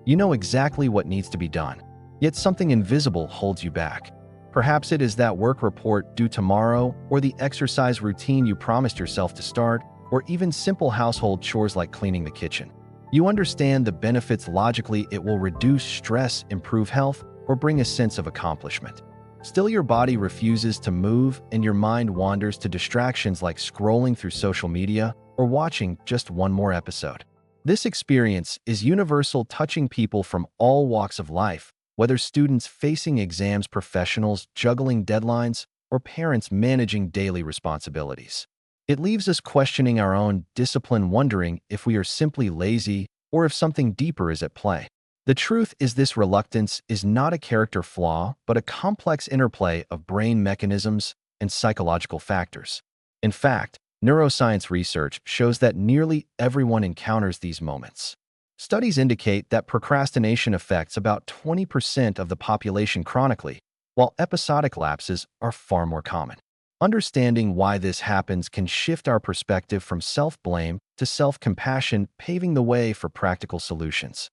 You know exactly what needs to be done, yet something invisible holds you back. Perhaps it is that work report due tomorrow, or the exercise routine you promised yourself to start, or even simple household chores like cleaning the kitchen. You understand the benefits logically. It will reduce stress, improve health, or bring a sense of accomplishment. Still, your body refuses to move and your mind wanders to distractions like scrolling through social media or watching just one more episode. This experience is universal, touching people from all walks of life, whether students facing exams, professionals juggling deadlines, or parents managing daily responsibilities. It leaves us questioning our own discipline, wondering if we are simply lazy or if something deeper is at play. The truth is, this reluctance is not a character flaw, but a complex interplay of brain mechanisms and psychological factors. In fact, neuroscience research shows that nearly everyone encounters these moments. Studies indicate that procrastination affects about 20% of the population chronically, while episodic lapses are far more common. Understanding why this happens can shift our perspective from self-blame to self-compassion, paving the way for practical solutions.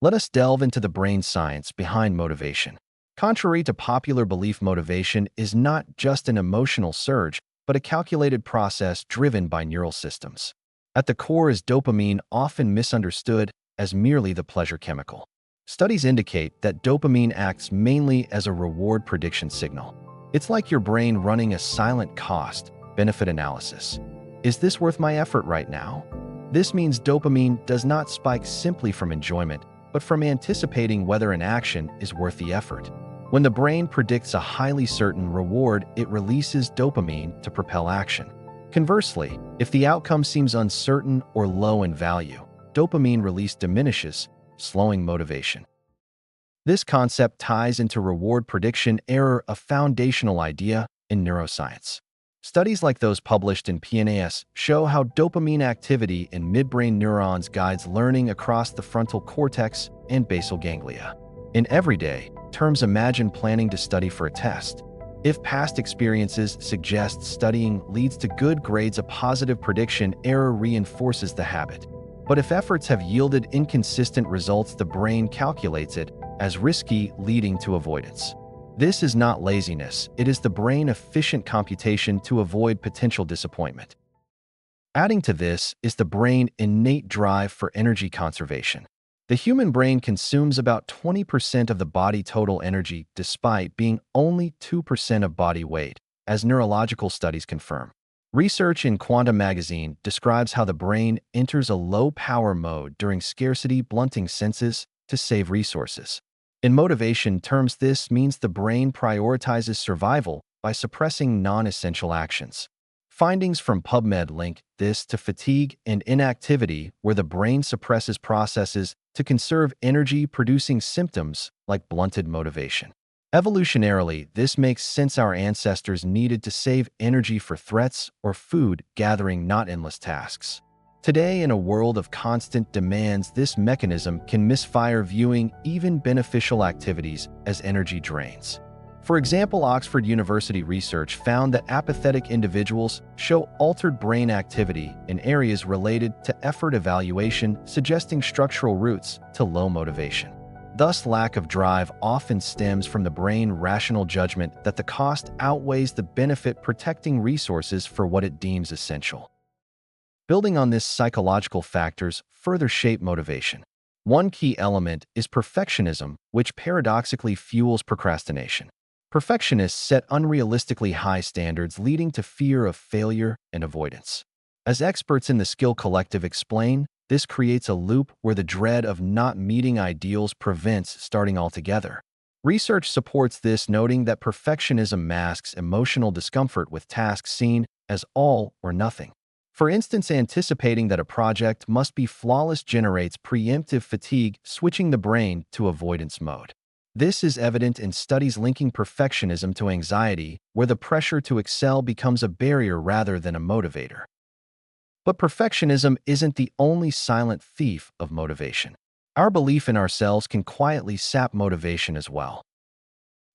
Let us delve into the brain science behind motivation. Contrary to popular belief, motivation is not just an emotional surge, but a calculated process driven by neural systems. At the core is dopamine, often misunderstood as merely the pleasure chemical. Studies indicate that dopamine acts mainly as a reward prediction signal. It's like your brain running a silent cost-benefit analysis. Is this worth my effort right now? This means dopamine does not spike simply from enjoyment, but from anticipating whether an action is worth the effort. When the brain predicts a highly certain reward, it releases dopamine to propel action. Conversely, if the outcome seems uncertain or low in value, dopamine release diminishes, slowing motivation. This concept ties into reward prediction error, a foundational idea in neuroscience. Studies like those published in PNAS show how dopamine activity in midbrain neurons guides learning across the frontal cortex and basal ganglia. In everyday terms, imagine planning to study for a test. If past experiences suggest studying leads to good grades, a positive prediction error reinforces the habit. But if efforts have yielded inconsistent results, the brain calculates it as risky, leading to avoidance. This is not laziness, it is the brain's efficient computation to avoid potential disappointment. Adding to this is the brain's innate drive for energy conservation. The human brain consumes about 20% of the body total energy, despite being only 2% of body weight, as neurological studies confirm. Research in Quantum magazine describes how the brain enters a low-power mode during scarcity, blunting senses to save resources. In motivation terms, this means the brain prioritizes survival by suppressing non-essential actions. Findings from PubMed link this to fatigue and inactivity, where the brain suppresses processes to conserve energy, producing symptoms like blunted motivation. Evolutionarily, this makes sense. Our ancestors needed to save energy for threats or food gathering, not endless tasks. Today, in a world of constant demands, this mechanism can misfire, viewing even beneficial activities as energy drains. For example, Oxford University research found that apathetic individuals show altered brain activity in areas related to effort evaluation, suggesting structural roots to low motivation. Thus, lack of drive often stems from the brain's rational judgment that the cost outweighs the benefit, protecting resources for what it deems essential. Building on this, psychological factors further shape motivation. One key element is perfectionism, which paradoxically fuels procrastination. Perfectionists set unrealistically high standards, leading to fear of failure and avoidance. As experts in the Skill Collective explain, this creates a loop where the dread of not meeting ideals prevents starting altogether. Research supports this, noting that perfectionism masks emotional discomfort with tasks seen as all or nothing. For instance, anticipating that a project must be flawless generates preemptive fatigue, switching the brain to avoidance mode. This is evident in studies linking perfectionism to anxiety, where the pressure to excel becomes a barrier rather than a motivator. But perfectionism isn't the only silent thief of motivation. Our belief in ourselves can quietly sap motivation as well.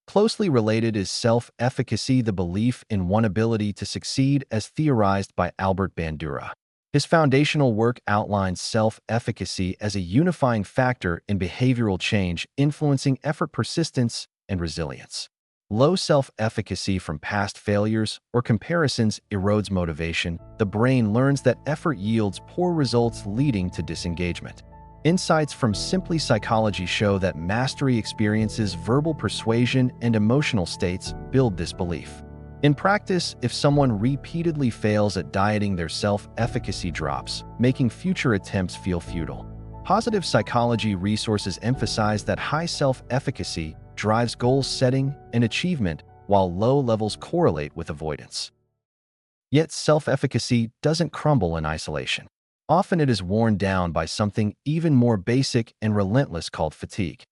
Closely related is self-efficacy, the belief in one's ability to succeed, as theorized by Albert Bandura. His foundational work outlines self-efficacy as a unifying factor in behavioral change, influencing effort persistence and resilience. Low self-efficacy from past failures or comparisons erodes motivation. The brain learns that effort yields poor results, leading to disengagement. Insights from Simply Psychology show that mastery experiences, verbal persuasion, and emotional states build this belief. In practice, if someone repeatedly fails at dieting, their self-efficacy drops, making future attempts feel futile. Positive psychology resources emphasize that high self-efficacy drives goal setting and achievement, while low levels correlate with avoidance. Yet self-efficacy doesn't crumble in isolation. Often it is worn down by something even more basic and relentless called fatigue.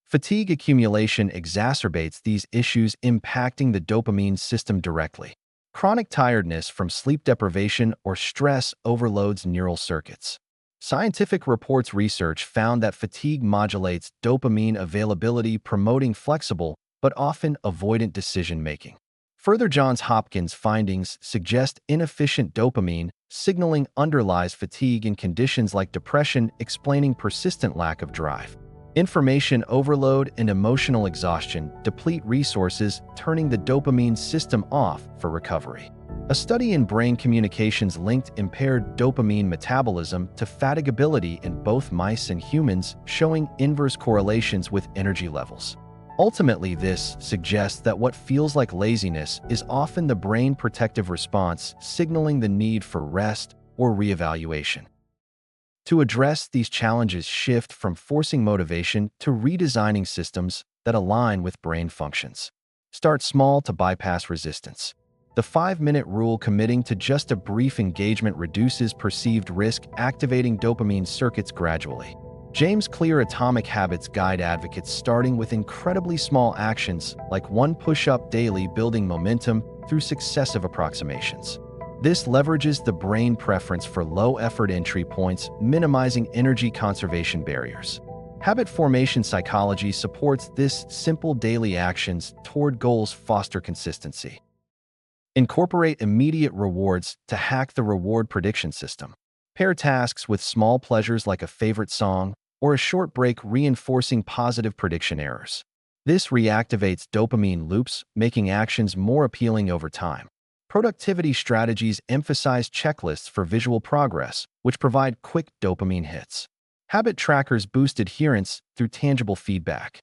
Fatigue accumulation exacerbates these issues, impacting the dopamine system directly. Chronic tiredness from sleep deprivation or stress overloads neural circuits. Scientific research found that fatigue modulates dopamine availability, promoting flexible but often avoidant decision-making. Further, Johns Hopkins findings suggest inefficient dopamine signaling underlies fatigue in conditions like depression, explaining persistent lack of drive. Information overload and emotional exhaustion deplete resources, turning the dopamine system off for recovery. A study in brain communications linked impaired dopamine metabolism to fatigability in both mice and humans, showing inverse correlations with energy levels. Ultimately, this suggests that what feels like laziness is often the brain protective response, signaling the need for rest or reevaluation. To address these challenges, shift from forcing motivation to redesigning systems that align with brain functions. Start small to bypass resistance. The 5-minute rule: committing to just a brief engagement reduces perceived risk, activating dopamine circuits gradually. James Clear Atomic Habits guide advocates starting with incredibly small actions like one push-up daily, building momentum through successive approximations. This leverages the brain preference for low-effort entry points, minimizing energy conservation barriers. Habit formation psychology supports this. Simple daily actions toward goals foster consistency. Incorporate immediate rewards to hack the reward prediction system. Pair tasks with small pleasures like a favorite song or a short break, reinforcing positive prediction errors. This reactivates dopamine loops, making actions more appealing over time. Productivity strategies emphasize checklists for visual progress, which provide quick dopamine hits. Habit trackers boost adherence through tangible feedback.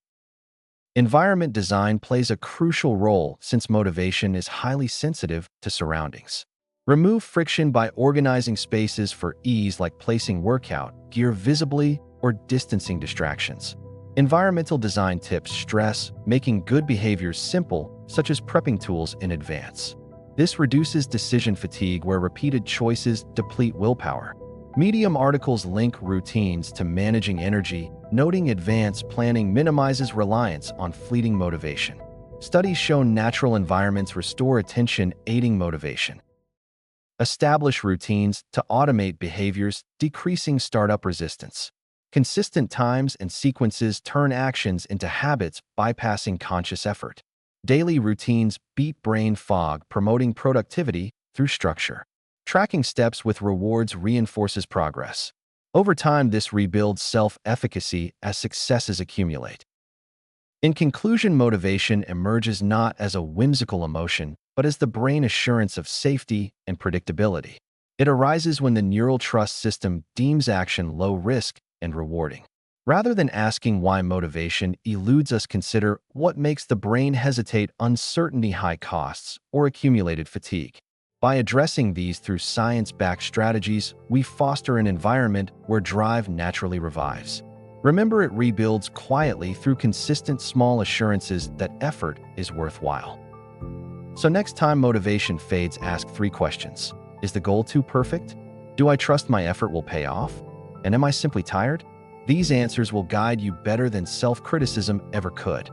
Environment design plays a crucial role since motivation is highly sensitive to surroundings. Remove friction by organizing spaces for ease, like placing workout gear visibly or distancing distractions. Environmental design tips stress making good behaviors simple, such as prepping tools in advance. This reduces decision fatigue where repeated choices deplete willpower. Medium articles link routines to managing energy, noting advanced planning minimizes reliance on fleeting motivation. Studies show natural environments restore attention, aiding motivation. Establish routines to automate behaviors, decreasing startup resistance. Consistent times and sequences turn actions into habits, bypassing conscious effort. Daily routines beat brain fog, promoting productivity through structure. Tracking steps with rewards reinforces progress. Over time, this rebuilds self-efficacy as successes accumulate. In conclusion, motivation emerges not as a whimsical emotion, but as the brain assurance of safety and predictability. It arises when the neural trust system deems action low risk and rewarding. Rather than asking why motivation eludes us, consider what makes the brain hesitate: uncertainty, high costs, or accumulated fatigue. By addressing these through science-backed strategies, we foster an environment where drive naturally revives. Remember, it rebuilds quietly through consistent small assurances that effort is worthwhile. So next time motivation fades, ask 3 questions. Is the goal too perfect? Do I trust my effort will pay off? And am I simply tired? These answers will guide you better than self-criticism ever could.